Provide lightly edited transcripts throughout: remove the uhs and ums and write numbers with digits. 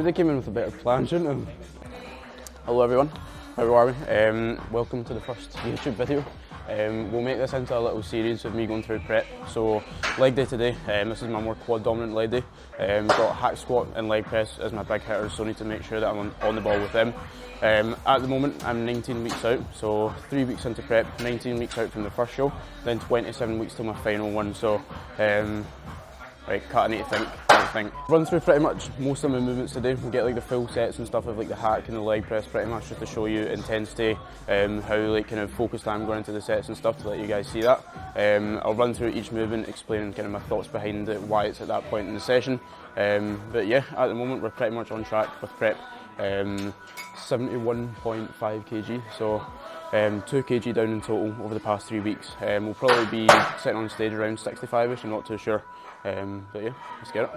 Should have came in with a better plan, shouldn't I? Hello everyone, how are we? Welcome to the first YouTube video. We'll make this into a little series of me going through prep. So leg day today, this is my more quad dominant leg day. Got hack squat and leg press as my big hitters, so I need to make sure that I'm on the ball with them. At the moment I'm 19 weeks out, so 3 weeks into prep, 19 weeks out from the first show, then 27 weeks till my final one. So right, cut, I need to think. Run through pretty much most of my movements today. We'll get like the full sets and stuff of like the hack and the leg press pretty much just to show you intensity, how like kind of focused I'm going into the sets and stuff to let you guys see that. I'll run through each movement, explaining kind of my thoughts behind it, why it's at that point in the session. But yeah, at the moment we're pretty much on track with prep. 71.5 kg, so 2 kg down in total over the past 3 weeks. We'll probably be sitting on stage around 65ish, I'm not too sure. But yeah, let's get it.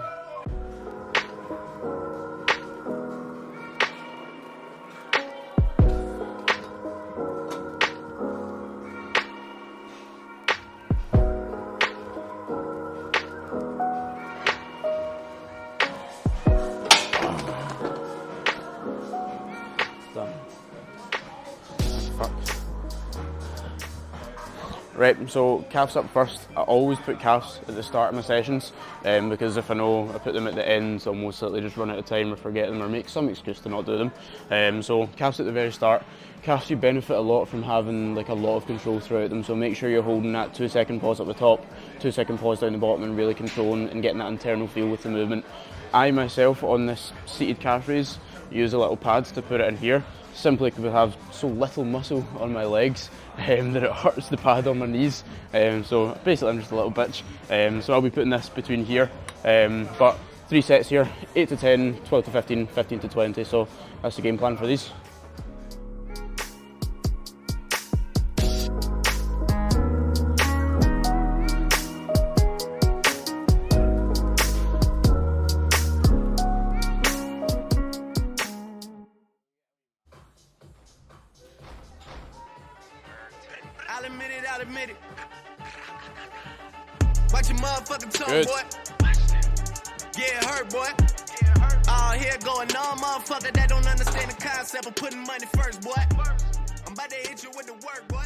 Right, so calves up first. I always put calves at the start of my sessions because if I know I put them at the end, I'll most likely just run out of time or forget them or make some excuse to not do them. So calves at the very start. Calves, you benefit a lot from having like a lot of control throughout them, so make sure you're holding that 2 second pause up the top, 2 second pause down the bottom and really controlling and getting that internal feel with the movement. I myself on this seated calf raise use a little pads to put it in here, simply because I have so little muscle on my legs that it hurts the pad on my knees. So basically I'm just a little bitch. So I'll be putting this between here. But 3 sets here, 8 to 10, 12 to 15, 15 to 20. So that's the game plan for these. I'll admit it. Watch your motherfucking tongue, boy. Yeah, it hurt, boy. All here going on, motherfucker that don't understand the concept of putting money first, boy. I'm about to hit you with the work, boy.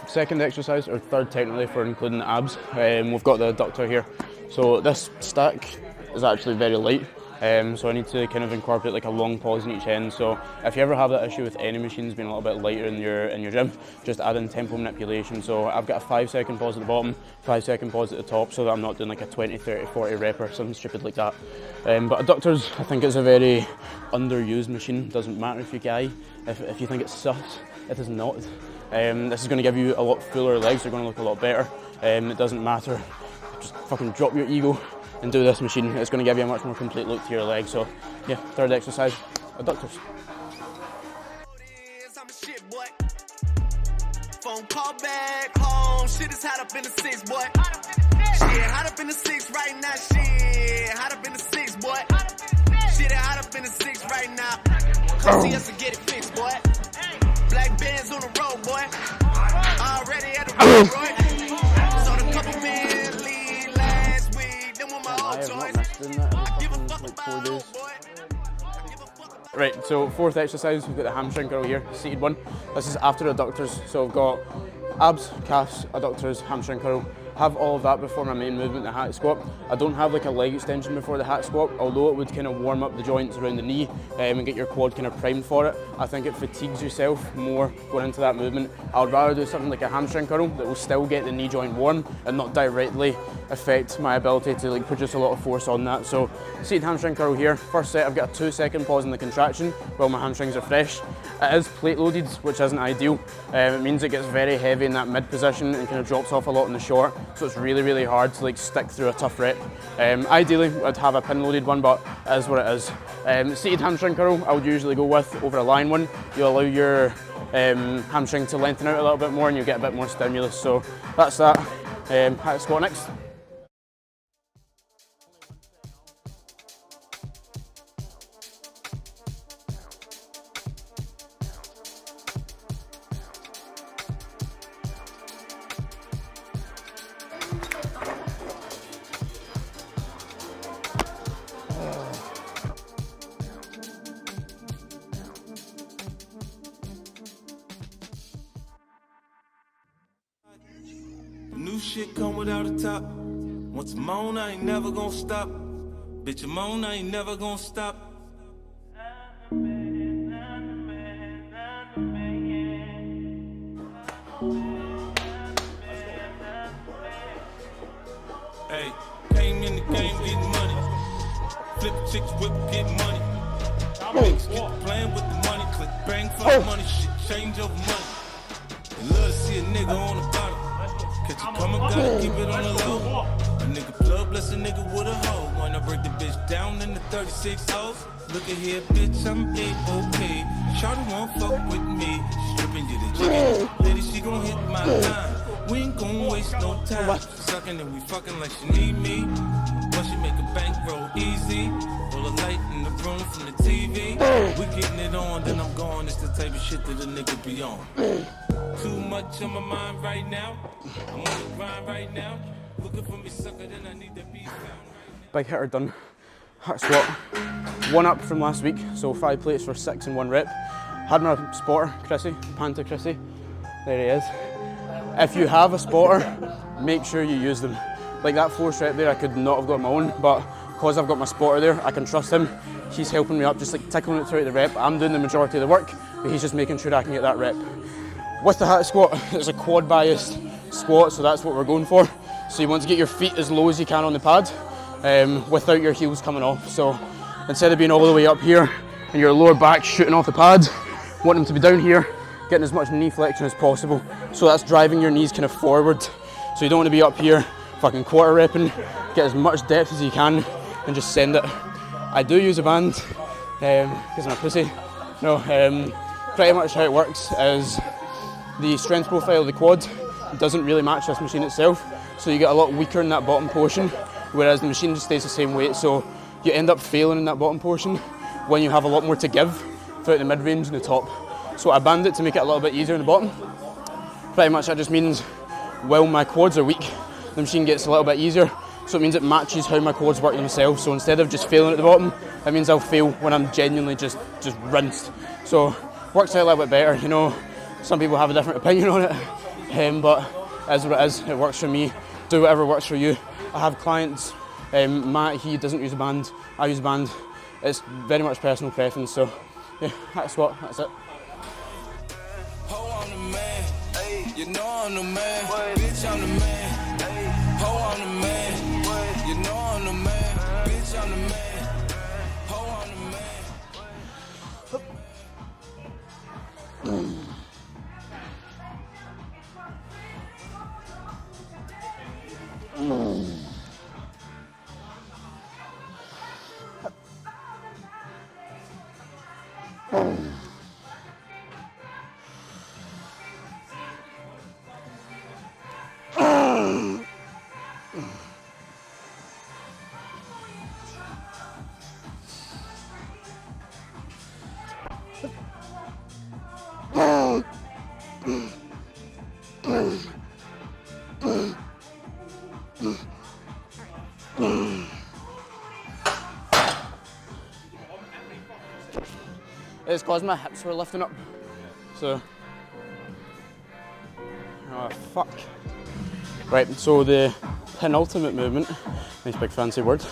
Second exercise, or third technically for including the abs. We've got the adductor here. So this stack is actually very light. So I need to kind of incorporate like a long pause in each end. So if you ever have that issue with any machines being a little bit lighter in your gym, just add in tempo manipulation. So I've got a 5 second pause at the bottom, 5 second pause at the top, so that I'm not doing like a 20, 30, 40 rep or something stupid like that. But adductors, I think it's a very underused machine. Doesn't matter if you're guy, if you think it sucks, it is not. This is going to give you a lot fuller legs, they're going to look a lot better. It doesn't matter, just fucking drop your ego and do this machine. It's going to give you a much more complete look to your leg. So yeah, third exercise, adductors. Phone call back home, shit is hot up in the 6, boy. Shit hot up in the 6 right now, shit hot up in the 6, boy. Shit hot up in the 6 right now. Come see us to get it fixed, boy. Black bands on the road, boy. Already at the road, boy. So the couple men lead last week, then with my old toys. I give a fuck about old, boy. Right, so fourth exercise, we've got the hamstring curl here, seated one. This is after adductors, so I've got abs, calves, adductors, hamstring curl. Have all of that before my main movement, the hack squat. I don't have like a leg extension before the hack squat, although it would kind of warm up the joints around the knee and get your quad kind of primed for it. I think it fatigues yourself more going into that movement. I would rather do something like a hamstring curl that will still get the knee joint warm and not directly affect my ability to like produce a lot of force on that. So seated hamstring curl here. First set, I've got a 2 second pause in the contraction while my hamstrings are fresh. It is plate loaded, which isn't ideal. It means it gets very heavy in that mid position and kind of drops off a lot in the short. So it's really, really hard to like stick through a tough rep. Ideally, I'd have a pin loaded one, but it is what it is. Seated hamstring curl, I would usually go with over a line one. You allow your hamstring to lengthen out a little bit more and you get a bit more stimulus. So that's that. Hack squat next. shit come without a top. Once I'm on, I ain't never gonna stop. Bitch, I'm on, I ain't never gonna stop. Hey, came in the game getting money. Flip chicks, whip, get money. Niggas get playing with the money. Click bang for the money. Shit change over money. They love to see a nigga on the bottom. Catch you coming, gotta keep it on the low. A nigga plug, bless a nigga with a hoe. Wanna break the bitch down in the 36 hoes. Look at here, bitch, I'm A-OK. Shawty won't fuck with me. Stripping you the chicken. Lady, she gon' hit my line. We ain't gon' waste no time. Sucking and we fucking like she need me. But she make a bankroll easy. Roll a light in the room from the TV. We getting it on, then I'm gone. It's the type of shit that a nigga be on. Too much on my mind right now. I'm on the grind right now. Looking for me sucker, then I need to be found right now. Big hitter done. Hack squat. 1 up from last week, so 5 plates for 6 in 1 rep. Had my spotter, Chrissy, Panta Chrissy. There he is. If you have a spotter, make sure you use them. Like that 4th rep there, I could not have got my own, but because I've got my spotter there, I can trust him. He's helping me up, just like tickling it throughout the rep. I'm doing the majority of the work, but he's just making sure I can get that rep. With the hack squat, it's a quad biased squat, so that's what we're going for. So you want to get your feet as low as you can on the pad, without your heels coming off. So instead of being all the way up here and your lower back shooting off the pad, want them to be down here, getting as much knee flexion as possible. So that's driving your knees kind of forward. So you don't want to be up here fucking quarter repping, get as much depth as you can and just send it. I do use a band, because I'm a pussy. No, pretty much how it works is the strength profile of the quad doesn't really match this machine itself. So you get a lot weaker in that bottom portion, whereas the machine just stays the same weight. So you end up failing in that bottom portion when you have a lot more to give throughout the mid-range and the top. So I band it to make it a little bit easier in the bottom. Pretty much that just means while my quads are weak, the machine gets a little bit easier. So it means it matches how my quads work themselves. So instead of just failing at the bottom, that means I'll fail when I'm genuinely just rinsed. So works out a little bit better, you know. Some people have a different opinion on it, but it is what it is. It works for me. Do whatever works for you. I have clients, Matt, he doesn't use a band, I use a band. It's very much personal preference, so yeah, hack squat, that's it. Ho, I'm the man, ay, you know I'm the man, bitch, I'm the man, ay, ho, I'm the man, you know I'm the man, bitch, I'm the man, ho, I'm the man. It's because my hips were lifting up, so, oh fuck. Right, so the penultimate movement, nice big fancy word,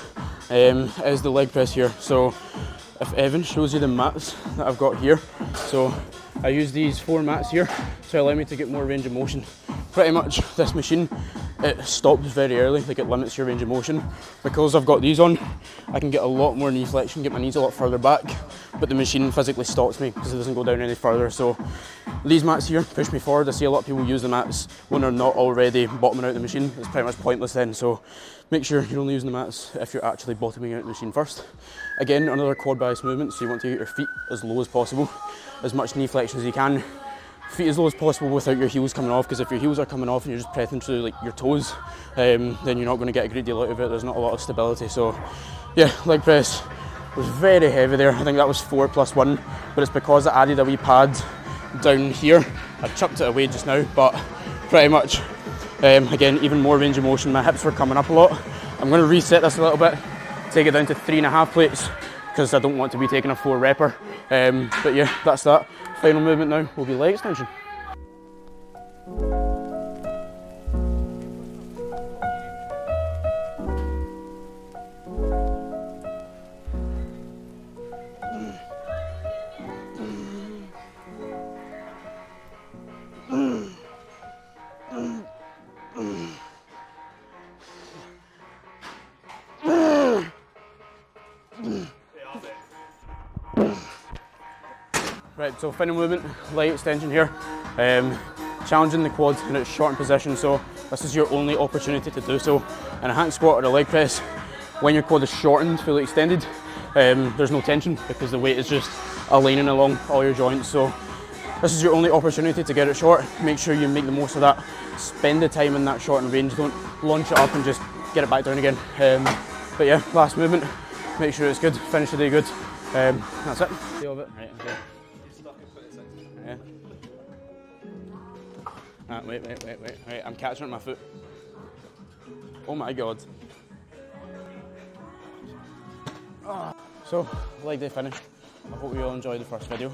is the leg press here. So if Evan shows you the mats that I've got here, so I use these 4 mats here to allow me to get more range of motion. Pretty much this machine, it stops very early, like it limits your range of motion. Because I've got these on, I can get a lot more knee flexion, get my knees a lot further back, but the machine physically stops me because it doesn't go down any further. So these mats here push me forward. I see a lot of people use the mats when they're not already bottoming out the machine. It's pretty much pointless then, so make sure you're only using the mats if you're actually bottoming out the machine first. Again, another quad bias movement, so you want to get your feet as low as possible, as much knee flexion as you can. Feet as low as possible without your heels coming off, because if your heels are coming off and you're just pressing through like your toes, then you're not going to get a great deal out of it. There's not a lot of stability. So yeah, leg press was very heavy there. I think that was 4+1, but it's because I added a wee pad down here. I chucked it away just now, but pretty much, again, even more range of motion. My hips were coming up a lot. I'm going to reset this a little bit, take it down to 3.5 plates, because I don't want to be taking a 4 repper. But yeah, that's that. Final movement now will be leg extension. Right, so final movement, leg extension here. Challenging the quad in its shortened position, so this is your only opportunity to do so. In a hack squat or a leg press, when your quad is shortened, fully extended, there's no tension because the weight is just aligning along all your joints. So this is your only opportunity to get it short. Make sure you make the most of that. Spend the time in that shortened range. Don't launch it up and just get it back down again. But yeah, last movement, make sure it's good, finish the day good. That's it. Feel it. Right, okay. Yeah. Wait. Right, I'm catching it with my foot. Oh my god. So, leg day finished. I hope you all enjoyed the first video.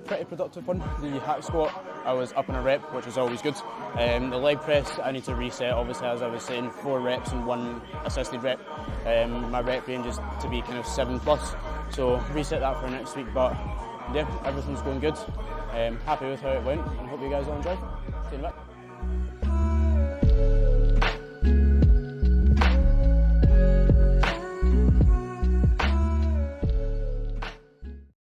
Pretty productive one. The hack squat, I was up in a rep, which is always good. The leg press, I need to reset, obviously, as I was saying, 4 reps and 1 assisted rep. My rep range is to be kind of 7+, so reset that for next week. But yeah, everything's going good. Happy with how it went, and hope you guys all enjoy. See you in a bit.